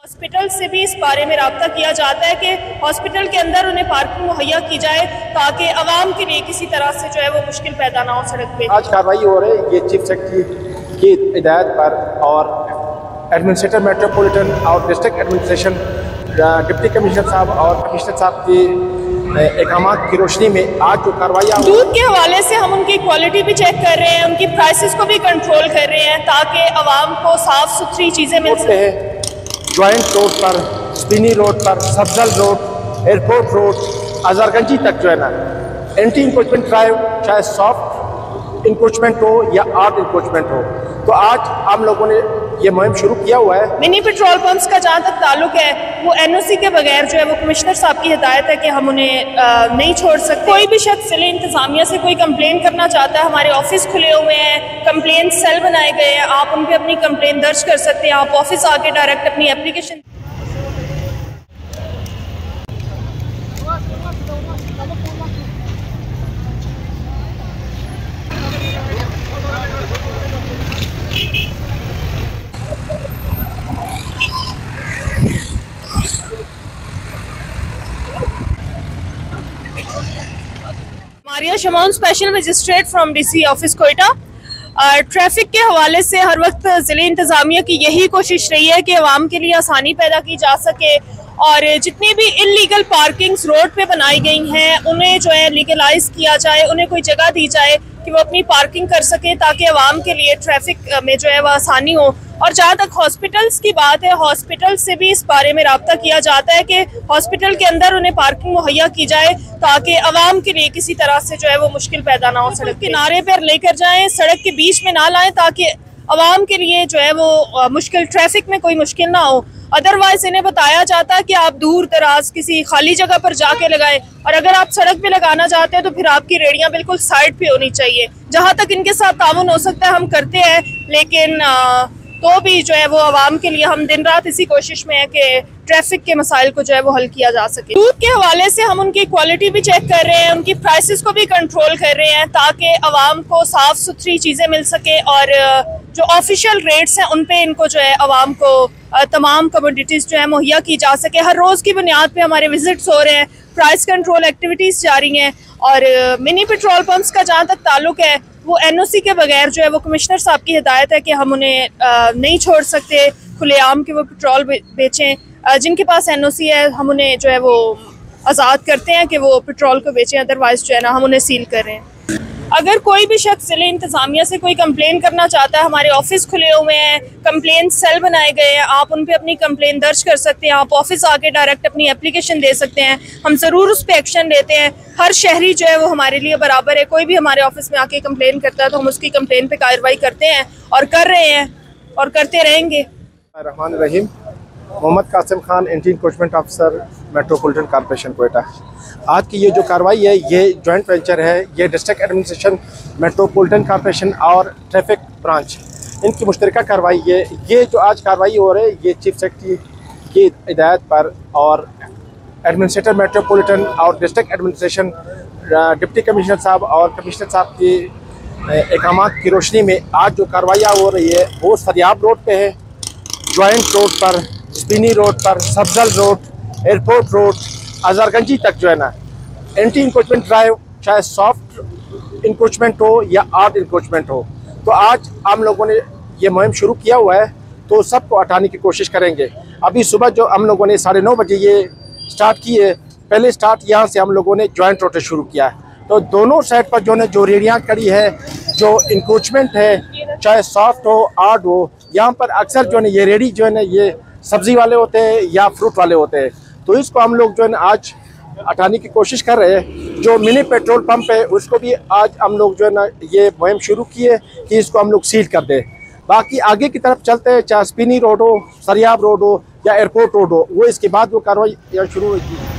Hospital से भी इस बारे में रब्ता किया जाता है कि हॉस्पिटल के अंदर उन्हें पार्किंग मुहैया की जाए ताकि आवाम के लिए किसी तरह से जो है वो मुश्किल पैदा ना हो सड़क पे। आज कार्रवाई हो रही है ये चीफ सेक्रेटरी की हिदायत पर और एडमिनिस्ट्रेटर मेट्रोपॉलिटन और डिस्ट्रिक्ट एडमिनिस्ट्रेशन डिप्टी कमिश्नर साहब और कमिश्नर साहब की अहकामात की रोशनी में आज जो कार्रवाई दूध के हवाले से हम उनकी क्वालिटी भी चेक कर रहे हैं, उनकी प्राइसेस को भी कंट्रोल कर रहे हैं ताकि आवाम को साफ सुथरी चीज़ें मिल सकें। जॉइंट रोड पर, स्पिनी रोड पर, सब्जल रोड, एयरपोर्ट रोड, अजहरगंजी तक जो है ना एंटी इंक्रोचमेंट ड्राइव, चाहे सॉफ्ट इंक्रोचमेंट हो या आर्ट इंक्रोचमेंट हो, तो आज हम लोगों ने ये मुहिम शुरू किया हुआ है। मिनी पेट्रोल पंप्स का जहाँ तक ताल्लुक है वो एनओसी के बगैर जो है वो कमिश्नर साहब की हिदायत है कि हम उन्हें नहीं छोड़ सकते। कोई भी शख्स जिले इंतजामिया से कोई कंप्लेन करना चाहता है, हमारे ऑफिस खुले हुए हैं, कंप्लेन सेल बनाए गए हैं, आप उन पर अपनी कंप्लेन दर्ज कर सकते हैं। आप ऑफिस आके डायरेक्ट अपनी एप्लीकेशन मारिया शमौन, special magistrate from DC office Quetta. Traffic के हवाले से हर वक्त ज़िले इंतज़ामिया की यही कोशिश रही है कि अवाम के लिए आसानी पैदा की जा सके और जितनी भी इल्लीगल पार्किंग्स रोड पे बनाई गई हैं उन्हें जो है लीगलाइज किया जाए, उन्हें कोई जगह दी जाए कि वो अपनी पार्किंग कर सके ताकि अवाम के लिए ट्रैफिक में जो है वह आसानी हो। और जहाँ तक हॉस्पिटल्स की बात है, हॉस्पिटल से भी इस बारे में रब्ता किया जाता है कि हॉस्पिटल के अंदर उन्हें पार्किंग मुहैया की जाए ताकि अवाम के लिए किसी तरह से जो है वो मुश्किल पैदा ना हो। सड़क किनारे पर लेकर जाएं, सड़क के बीच में ना लाएं ताकि अवाम के लिए जो है वो मुश्किल, ट्रैफिक में कोई मुश्किल ना हो। अदरवाइज इन्हें बताया जाता है कि आप दूर दराज किसी खाली जगह पर जाके लगाएं और अगर आप सड़क पे लगाना चाहते हैं तो फिर आपकी रेडियां बिल्कुल साइड पे होनी चाहिए। जहां तक इनके साथ ताउन हो सकता है हम करते हैं, लेकिन तो भी जो है वो आवाम के लिए हम दिन रात इसी कोशिश में है कि ट्रैफिक के मसाइल को जो है वो हल किया जा सके। दूध के हवाले से हम उनकी क्वालिटी भी चेक कर रहे हैं, उनकी प्राइसेस को भी कंट्रोल कर रहे हैं ताकि आवाम को साफ सुथरी चीज़ें मिल सके और जो ऑफिशियल रेट्स हैं उन पे इनको जो है आवाम को तमाम कमोडिटीज़ जो है मुहैया की जा सके। हर रोज़ की बुनियाद पे हमारे विजिट्स हो रहे हैं, प्राइस कंट्रोल एक्टिविटीज़ जारी हैं और मिनी पेट्रोल पंप्स का जहाँ तक ताल्लुक है वो एनओसी के बगैर जो है वो कमिश्नर साहब की हिदायत है कि हम उन्हें नहीं छोड़ सकते खुलेआम के वो पेट्रोल बेचें। जिनके पास एनओसी है हम उन्हें जो है वो आज़ाद करते हैं कि वो पेट्रोल को बेचें, अदरवाइज जो है ना हम उन्हें सील कर रहे हैं। अगर कोई भी शख्स ज़िले इंतज़ामिया से कोई कंप्लेन करना चाहता है, हमारे ऑफिस खुले हुए हैं, कंप्लेन सेल बनाए गए हैं, आप उन पे अपनी कंप्लेन दर्ज कर सकते हैं। आप ऑफिस आके डायरेक्ट अपनी एप्लीकेशन दे सकते हैं, हम ज़रूर उस पर एक्शन लेते हैं। हर शहरी जो है वो हमारे लिए बराबर है, कोई भी हमारे ऑफिस में आके कंप्लेन करता है तो हम उसकी कंप्लेन पे कार्रवाई करते हैं और कर रहे हैं और करते रहेंगे। Rahman Rahim, Mohammad Qasim Khan, anti encroachment officer, metropolitan corporation Quetta. आज की ये जो कार्रवाई है ये जॉइंट वेंचर है, ये डिस्ट्रिक्ट एडमिनिस्ट्रेशन, मेट्रोपॉलिटन कॉर्पोरेशन और ट्रैफिक ब्रांच इनकी मुश्तरका कार्रवाई है। ये जो आज कार्रवाई हो रही है ये चीफ सेक्रेटरी की हिदायत पर और एडमिनिस्ट्रेटर मेट्रोपॉलिटन और डिस्ट्रिक्ट एडमिनिस्ट्रेशन डिप्टी कमिश्नर साहब और कमिश्नर साहब की अहकामात की रोशनी में आज जो कार्रवाई हो रही है वो सरियाब रोड पे है, जॉइंट रोड पर, स्पिनी रोड पर, सब्जल रोड, एयरपोर्ट रोड, अजहरगंजी तक जो है ना एंटी इंक्रोचमेंट ड्राइव, चाहे सॉफ्ट इंक्रोचमेंट हो या आर्ट इंक्रोचमेंट हो, तो आज हम लोगों ने ये मुहिम शुरू किया हुआ है तो सबको हटाने की कोशिश करेंगे। अभी सुबह जो हम लोगों ने 9:30 बजे ये स्टार्ट की है, पहले स्टार्ट यहाँ से हम लोगों ने जॉइंट रोड शुरू किया है। तो दोनों साइड पर जो रेडियाँ खड़ी है, जो इंक्रोचमेंट है, चाहे सॉफ्ट हो आर्ट हो, यहाँ पर अक्सर जो है ये रेडी जो है ना ये सब्जी वाले होते हैं या फ्रूट वाले होते हैं, तो इसको हम लोग जो है ना आज हटाने की कोशिश कर रहे हैं। जो मिनी पेट्रोल पंप है उसको भी आज हम लोग जो है ना ये मुहिम शुरू की है कि इसको हम लोग सील कर दें। बाकी आगे की तरफ चलते हैं, चाहे स्पिनी रोड हो, सरियाब रोड हो या एयरपोर्ट रोड हो, वो इसके बाद वो कार्रवाई शुरू होगी।